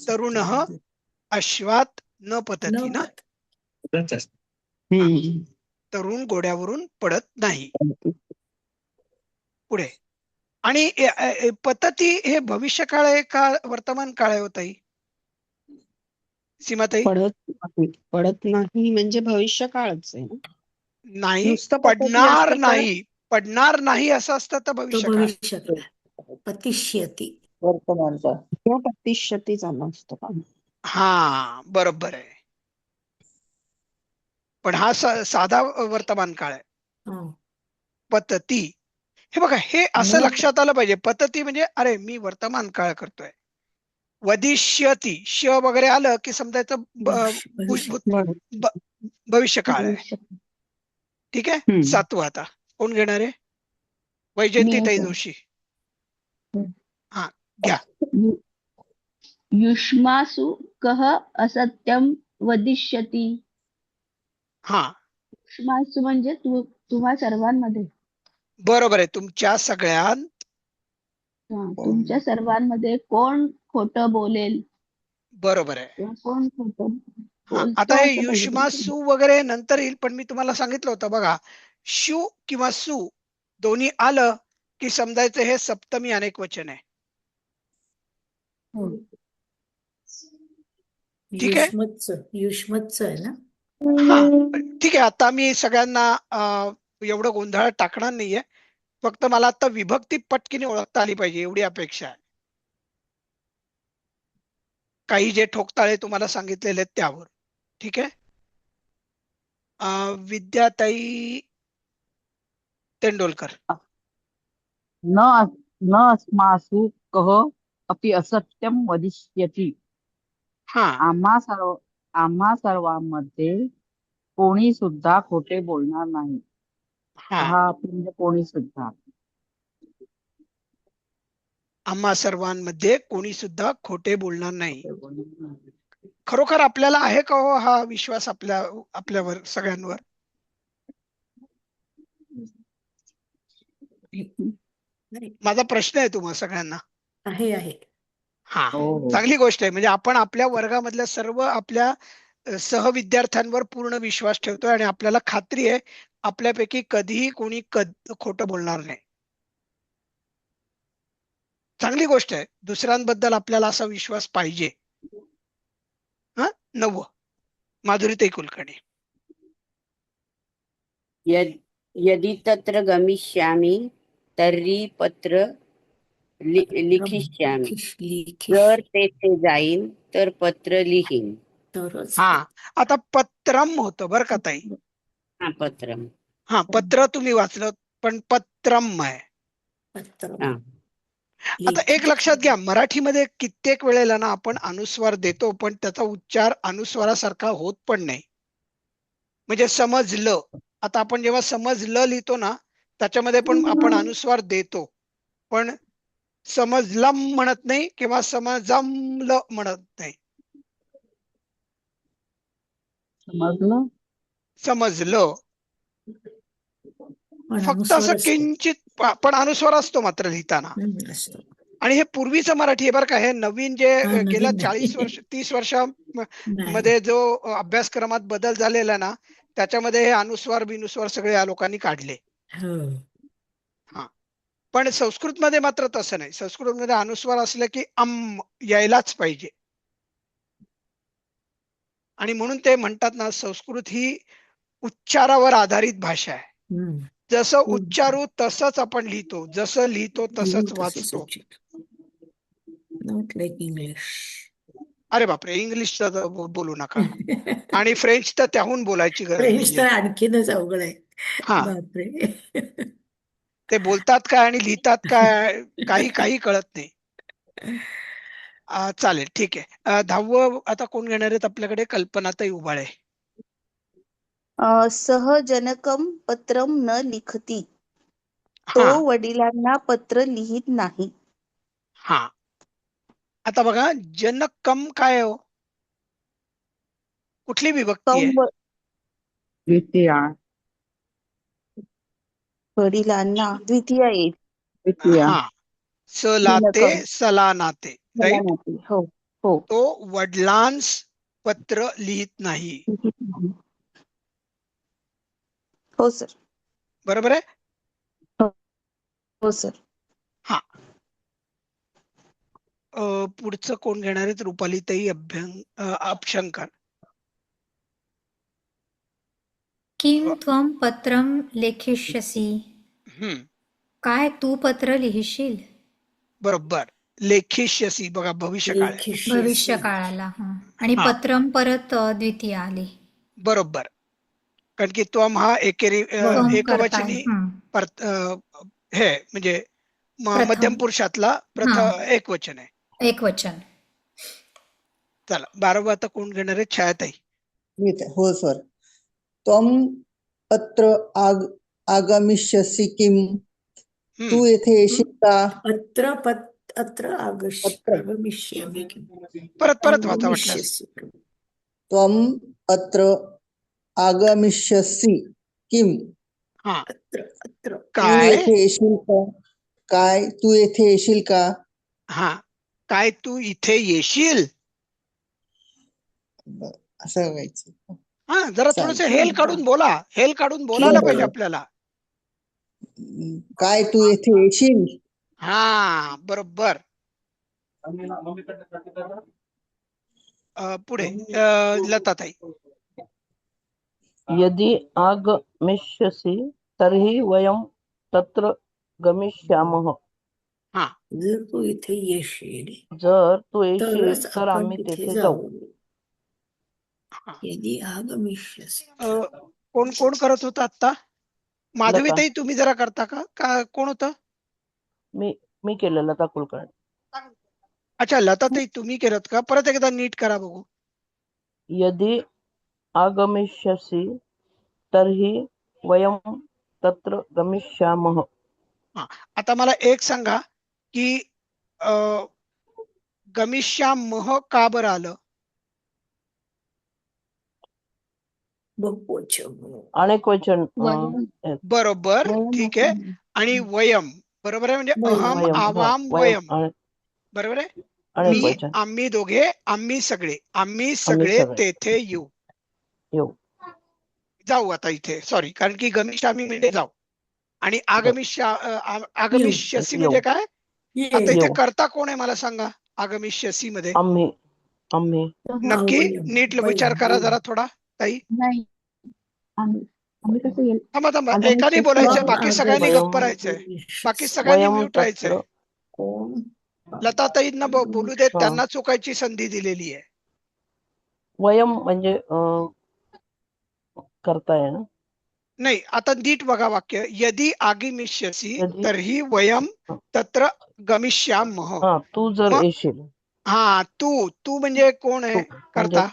Speaker 3: तरुण अश्वात न पतती ना, तरुण घोड्यावरून पडत नाही. पुढे, आणि पतती हे भविष्य काळ आहे का वर्तमान काळ आहे होताई? सीमाताई,
Speaker 7: पडत नाही म्हणजे भविष्य काळच आहे ना.
Speaker 3: नाही,
Speaker 7: नुसतं
Speaker 3: पडणार नाही, पडणार नाही असं असतं तर भविष्य काळ.
Speaker 1: पतिष्यती,
Speaker 4: वर्तमानचा.
Speaker 7: पतिष्यती झाला असतो का?
Speaker 3: हा, बरोबर आहे, पण हा साधा वर्तमान काळ आहे. पतती, हे बघा, हे असं लक्षात आलं पाहिजे. पतती म्हणजे अरे मी वर्तमान काळ करतोय. वदिष्यती, श वगैरे आलं की समजायचं भविष्य काळ आहे. ठीक आहे. 7वं आता कोण घेणार आहे? वैजयंतीताई जोशी. हा, घ्या.
Speaker 8: युष्मासु कः असत्यं वदिष्यति.
Speaker 3: हा,
Speaker 8: युष्मासु म्हणजे तुम्हा सर्वांमध्ये.
Speaker 3: बरोबर आहे. तुमच्या सगळ्यांत,
Speaker 8: तुमच्या सर्वांमध्ये कोण खोटं बोलेल.
Speaker 3: बरोबर आहे.
Speaker 8: कोण खोटं.
Speaker 3: आता हे युष्मासु वगैरे नंतर येईल, पण मी तुम्हाला सांगितलं होतं बघा, शु किंवा सु दोन्ही आलं की समजायचं हे सप्तमी अनेक वचन आहे. ठीक आहे.
Speaker 1: युष्मत्च आहे ना.
Speaker 3: हा, ठीक आहे. आता मी सगळ्यांना एवढं गोंधळात टाकणार नाहीये, फक्त मला आता विभक्ती पटकीने ओळखता आली पाहिजे एवढी अपेक्षा आहे. काही जे ठोकताळे तुम्हाला सांगितलेले आहेत त्यावर. ठीक आहे. विद्याताई तेंडोलकर.
Speaker 5: न अस्मासु कः अपि असत्यं वदिष्यति. आम्हा सर्वांमध्ये कोणी सुद्धा खोटे बोलणार नाही. हा म्हणजे कोणी सुद्धा.
Speaker 3: आम्हा सर्वांमध्ये कोणी सुद्धा खोटे बोलणार नाही. खरोखर आपल्याला आहे का हो हा विश्वास आपल्यावर सगळ्यांवर? माझा प्रश्न आहे तुम्हा सगळ्यांना.
Speaker 1: आहे.
Speaker 3: हा, चांगली गोष्ट आहे. म्हणजे आपण आपल्या वर्गामधल्या सर्व आपल्या सहविद्यार्थ्यांवर पूर्ण विश्वास ठेवतोय आणि आपल्याला खात्री आहे आपल्यापैकी कधीही कोणी खोटं बोलणार नाही. चांगली गोष्ट आहे. दुसऱ्यांबद्दल आपल्याला असा विश्वास पाहिजे. 9 माधुरीताई कुलकर्णी.
Speaker 9: यदि तत्र गमिष्यामि तर्हि पत्र लिखिष्यामि. जर तेथे जाईन तर पत्र लिहीन.
Speaker 3: हा, आता पत्रम होतं बरं का ताई.
Speaker 9: हा, पत्रम.
Speaker 3: हा, पत्र तुम्ही वाचलं, पण पत्रम आहे. आता एक लक्षात घ्या, मराठीमध्ये कित्येक वेळेला ना आपण अनुस्वार देतो, पण त्याचा उच्चार अनुस्वारासारखा होत पण नाही. म्हणजे समजलं. आता आपण जेव्हा समजलं लिहितो ना, त्याच्यामध्ये पण आपण अनुस्वार देतो, पण समजलं म्हणत नाही किंवा समजमलं म्हणत नाही.
Speaker 5: समजलं.
Speaker 3: समजलं
Speaker 1: पण
Speaker 3: फक्त
Speaker 1: अनुस्वार
Speaker 3: असं
Speaker 1: असतो.
Speaker 3: किंचित पण अनुस्वार असतो मात्र लिहिताना.
Speaker 1: असतो.
Speaker 3: आणि हे पूर्वीचं मराठी आहे बरं का. हे नवीन जे
Speaker 1: हा,
Speaker 3: गेल्या
Speaker 1: नवीन
Speaker 3: 40
Speaker 1: नाही.
Speaker 3: वर्ष 30
Speaker 1: नाही.
Speaker 3: वर्षामध्ये जो अभ्यासक्रमात बदल झालेला ना, त्याच्यामध्ये हे अनुस्वार बिनुस्वार सगळे या लोकांनी काढले.
Speaker 1: हो.
Speaker 3: हा, पण संस्कृतमध्ये मात्र तसं नाही. संस्कृतमध्ये अनुस्वार असलं की यायलाच पाहिजे. आणि म्हणून ते म्हणतात ना, संस्कृत ही उच्चारावर आधारित भाषा आहे.
Speaker 1: हम्म.
Speaker 3: जसं उच्चारू तसंच आपण लिहितो, जसं लिहितो तसंच वाचतो.
Speaker 1: Not like English.
Speaker 3: अरे बापरे, इंग्लिश तर बोलू नका. आणि फ्रेंच तर त्याहून बोलायची गरज
Speaker 1: फ्रेंच
Speaker 3: नाहीये.
Speaker 1: तर आणखीनच अवघड आहे.
Speaker 3: हा,
Speaker 1: बापरे.
Speaker 3: ते बोलतात काय आणि लिहितात काय काही काही कळत नाही. चालेल, ठीक आहे. 10वं आता कोण घेणार आहेत आपल्याकडे? कल्पनाताई उबाळे.
Speaker 2: सह जनकम पत्रम न लिखती. तो
Speaker 3: हा
Speaker 2: वडिलांना पत्र लिहित नाही.
Speaker 3: हा, आता बघा, जनकम काय हो? कुठली विभक्ती आहे?
Speaker 2: कम
Speaker 5: द्वितीया.
Speaker 2: वडिलांना द्वितीय येईल.
Speaker 5: द्वितीया.
Speaker 3: हा, सलाते
Speaker 2: जनकम
Speaker 3: सलानाते,
Speaker 2: मला
Speaker 3: राईट.
Speaker 2: नाही. हो हो.
Speaker 3: तो वडिलांस पत्र लिहित नाही.
Speaker 2: लिहित नाही. हो सर.
Speaker 3: बरोबर आहे.
Speaker 2: हो सर.
Speaker 3: हा, पुढचं कोण घेणार आहेत? रुपालीताई अपशंकर.
Speaker 10: किं त्वं पत्रं लेखिष्यसि?
Speaker 3: हम्म,
Speaker 10: काय तू पत्र लिहिशील?
Speaker 3: बरोबर. लेखिष्यसी, बघा भविष्यकाळ आहे.
Speaker 10: भविष्य काळाला. आणि
Speaker 3: हा,
Speaker 10: पत्रम परत द्वितीय आली.
Speaker 3: बरोबर. कारण की त्वम हा
Speaker 10: त्वं करताय.
Speaker 3: एकवचनी हे म्हणजे
Speaker 10: प्रथम.
Speaker 3: मध्यम पुरुषातला
Speaker 10: हा,
Speaker 3: एकवचन आहे.
Speaker 10: एकवचन.
Speaker 3: चला, 12वं आता कोण घेणार आहे? छायाताई.
Speaker 4: हो सर. त्वम अत्र आगमिष्यसि किम? तू येथे येशील का?
Speaker 1: अत्र आगमिष्यामि.
Speaker 3: परत वाचा वाटल्यास.
Speaker 4: त्वम अत्र आगमिष्यसि किम?
Speaker 3: हा,
Speaker 1: अत्र
Speaker 4: तू
Speaker 3: काय?
Speaker 4: येथे येशील का? काय तू येथे येशील का?
Speaker 3: हा, काय तू इथे येशील?
Speaker 4: असं व्हायचं.
Speaker 3: हा, जरा थोडस हेल काढून बोला. हेल काढून बोलायला पाहिजे आपल्याला.
Speaker 4: काय तू येथे येशील?
Speaker 3: हा, बरोबर. पुढे लताताई.
Speaker 5: यदि आगमिष्यसि तर्हि वयं तत्र गमिष्यामः.
Speaker 3: हा,
Speaker 1: जर तू इथे येशील
Speaker 5: जर तू येशील
Speaker 1: तरच
Speaker 5: तर
Speaker 1: आपण
Speaker 5: आम्ही
Speaker 1: तिथे
Speaker 5: तेथे जाऊ.
Speaker 1: जाऊ. यदि आगमिष्यसि.
Speaker 3: कोण कोण करत होता आता? माधवीताई,
Speaker 5: लता.
Speaker 3: तुम्ही जरा करता का? कोण होतं?
Speaker 5: मी केलेलं लता कुलकर्णी.
Speaker 3: अच्छा, लताताई तुम्ही केलं का? परत एकदा नीट करा बघू.
Speaker 5: यदि आगमिष्यसि तर्हि वयं तत्र गमिष्यामः.
Speaker 3: हा, आता मला एक सांगा की गमिष्यामः का बरं आलं?
Speaker 1: बहुवचन.
Speaker 5: अनेक वचन.
Speaker 3: बरोबर, ठीक आहे. आणि वयम, बरोबर आहे. म्हणजे अहम,
Speaker 5: वयं.
Speaker 3: आवाम, वयम, बरोबर आहे.
Speaker 5: अनेक
Speaker 3: मी,
Speaker 5: वचन.
Speaker 3: आम्ही दोघे, आम्ही सगळे, आम्ही
Speaker 5: सगळे
Speaker 3: सगळे तेथे येऊ. जाऊ आता इथे, सॉरी, कारण की गमिष्यामी म्हणजे जाऊ. आणि आगमिष्यसी म्हणजे काय? आता इथे करता कोण आहे मला सांगा? आगमिष्यसी मध्ये
Speaker 5: आम्ही.
Speaker 3: नक्की नीट विचार करा जरा थोडा ताई.
Speaker 8: नाही, आम्ही कसं येईल?
Speaker 3: थांबा, एकाने बोलायचंय, बाकी सगळ्यांनी गप्प राहायचंय. बाकी सगळ्यांनी म्यूट राहायचंय. लताताईंना बोलू देत, त्यांना चुकायची संधी दिलेली आहे.
Speaker 5: वयम म्हणजे करताय ना?
Speaker 3: नाही, आता नीट बघा वाक्य. यदि आगमिष्यसि तर्हि वयम तत्र गमिष्यामः.
Speaker 5: तू जर येशील.
Speaker 3: हा, तू म्हणजे कोण आहे? करता.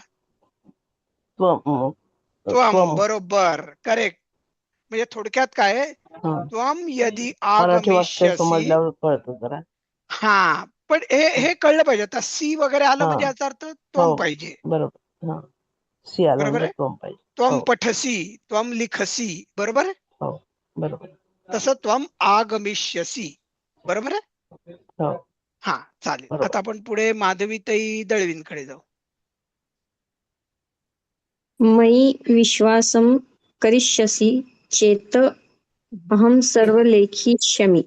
Speaker 3: त्वम, बरोबर, करेक्ट. म्हणजे थोडक्यात काय आहे? त्वम यदि आगमिष्यसि.
Speaker 5: कळतं जरा.
Speaker 3: हा, पण हे कळलं पाहिजे. आता सी वगैरे आलं म्हणजे याचा अर्थ त्वम पाहिजे.
Speaker 5: बरोबर. सी आलं
Speaker 3: बरोबर
Speaker 5: म्हणजे
Speaker 3: आहे.
Speaker 5: त्वम पाहिजे.
Speaker 3: त्वम पठसी, त्वम लिखसी, बरोबर आहे.
Speaker 5: हो, बरोबर.
Speaker 3: तसं त्वम आगमिष्यसि, बरोबर आहे.
Speaker 5: हो,
Speaker 3: हा, चालेल.
Speaker 5: बरोबर.
Speaker 3: आता आपण पुढे माधवीताई दळवींकडे जाऊ.
Speaker 6: मयि विश्वासं करिष्यसि चेत अहं सर्वलेखिष्यामि.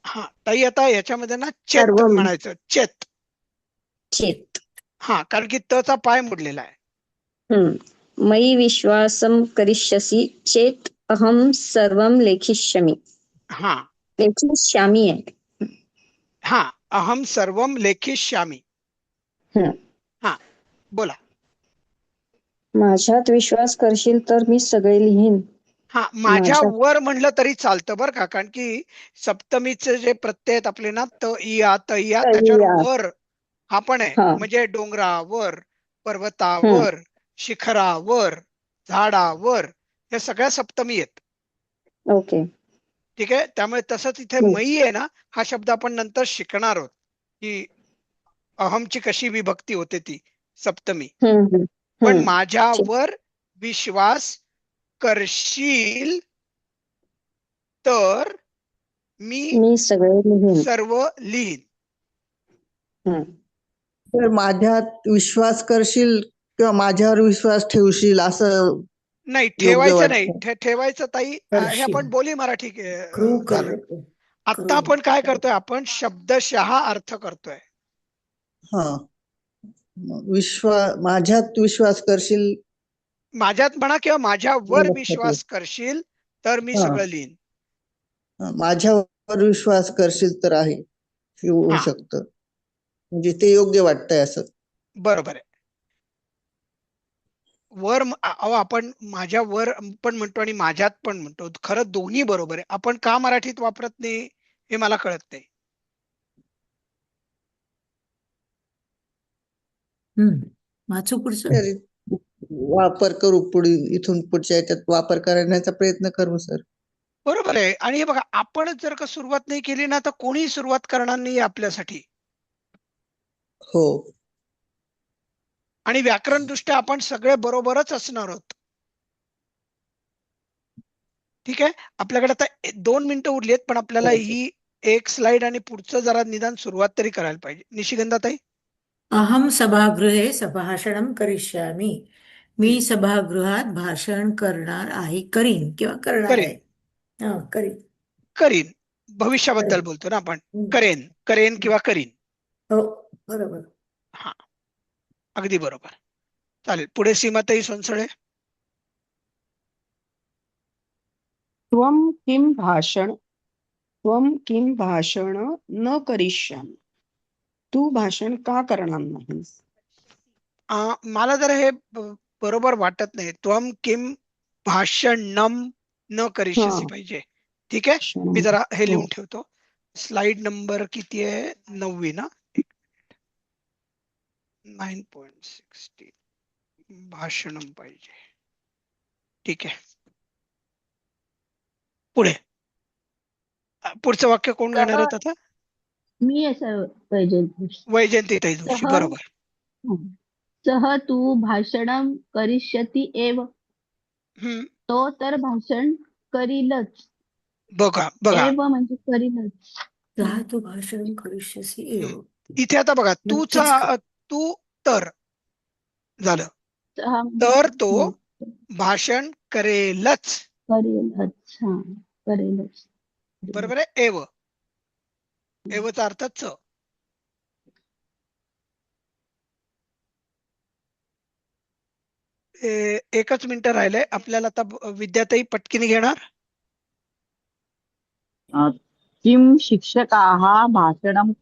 Speaker 3: हा, ताई आता याच्यामध्ये ना चेत
Speaker 6: सर्वम.
Speaker 3: म्हणायचं, चेत.
Speaker 6: चेत.
Speaker 3: हा, कारण की तचा पाय मोडलेला आहे.
Speaker 6: मयि विश्वासं करिष्यसि चेत अहं सर्वं लेखिष्यामि.
Speaker 3: हा
Speaker 6: लेखिष्यामि आहे.
Speaker 3: हा, अहम सर्वम लेखिष्यामि. हा, बोला.
Speaker 6: माझ्यात विश्वास करशील तर मी सगळे लिहीन.
Speaker 3: हा, माझ्यावर म्हणलं तरी चालतं बरं का, कारण की सप्तमीचे जे प्रत्यय आहेत आपले ना, त इया त्याच्यावर वर हा पण आहे.
Speaker 6: हा.
Speaker 3: म्हणजे डोंगरावर, पर्वतावर, शिखरावर, झाडावर, या सगळ्या सप्तमी आहेत.
Speaker 6: ओके.
Speaker 3: ठीक आहे. त्यामुळे तसंच इथे मयी आहे ना, हा शब्द आपण नंतर शिकणार आहोत की अहमची कशी विभक्ती होते ती सप्तमी. पण माझ्यावर विश्वास करशील तर मी
Speaker 6: सगळे लिहीन.
Speaker 3: सर्व लिहीन.
Speaker 4: तर माझ्यात विश्वास करशील किंवा माझ्यावर विश्वास ठेवशील असं
Speaker 3: नाही,
Speaker 4: योग्य
Speaker 3: ठेवायचं नाही.
Speaker 4: वाटतं.
Speaker 3: ठेवायचं ताई, हे
Speaker 1: करशील.
Speaker 3: आपण बोली मराठी
Speaker 1: क्रू
Speaker 3: झालं. आता आपण काय करतोय? आपण शब्दशः अर्थ करतोय.
Speaker 4: हा, माझ्यात विश्वास करशील.
Speaker 3: माझ्यात म्हणा किंवा माझ्यावर विश्वास करशील तर मी सगळं लिहीन.
Speaker 4: माझ्यावर विश्वास करशील तर आहे, होऊ शकतं. म्हणजे ते योग्य वाटतंय असं.
Speaker 3: बरोबर आहे. वर अहो आपण माझ्यावर पण म्हणतो आणि माझ्यात पण म्हणतो. खरं दोन्ही बरोबर आहे. आपण का मराठीत वापरत नाही हे मला कळत नाही.
Speaker 1: वाचू पुढचं.
Speaker 4: तरी वापर करू, पुढे इथून पुढच्या याच्यात वापर करण्याचा प्रयत्न करू सर.
Speaker 3: बरोबर आहे. आणि हे बघा, आपणच जर का सुरुवात नाही केली ना, तर कोणी सुरुवात करणार नाही आपल्यासाठी.
Speaker 4: हो.
Speaker 3: आणि व्याकरण दृष्ट्या आपण सगळे बरोबरच असणार आहोत. ठीक आहे. आपल्याकडे आता 2 मिनिटं उरली आहेत, पण आपल्याला ही एक स्लाइड आणि पुढचं जरा निदान सुरुवात तरी करायला पाहिजे. निशिगंधाताई.
Speaker 1: अहम सभागृहे संभाषणं करिष्यामि. मी सभागृहात भाषण करणार आहे, करीन किंवा करणार आहे.
Speaker 3: करीन भविष्याबद्दल बोलतो ना आपण. करेन किंवा करीन.
Speaker 1: हो, बरोबर.
Speaker 3: हा, अगदी बरोबर. चालेल. पुढे सीमाताई सोनसळे.
Speaker 7: त्वं किं भाषण न करिष्यामि. तू भाषण का करणार नाहीस?
Speaker 3: मला जरा हे बरोबर वाटत नाही. त्वं किं भाषणम न करिष्यसि पाहिजे. ठीक आहे. मी जरा हे लिहून ठेवतो. स्लाइड नंबर किती आहे? 9वी ना. 9.16 भाषणम पाहिजे. ठीक आहे. पुढे पुढचं वाक्य कोण घेणार आहेत आता?
Speaker 8: मी असं
Speaker 3: वैजयंतीताई जोशी. बरोबर.
Speaker 8: सह तू भाषणं करिष्यति एव. तो तर भाषण करीलच.
Speaker 3: बघा
Speaker 8: एव म्हणजे करीलच.
Speaker 1: तू भाषण करिष्यसि एव.
Speaker 3: इथे आता बघा, तू तर झालं, तर तो भाषण करेलच.
Speaker 8: करेलच.
Speaker 3: बरोबर आहे. एवचा अर्थ च. एकच मिनिट राहिलंय आपल्याला. आता विद्याताई पटकीने घेणार.
Speaker 5: किं शिक्षकाः भाषणं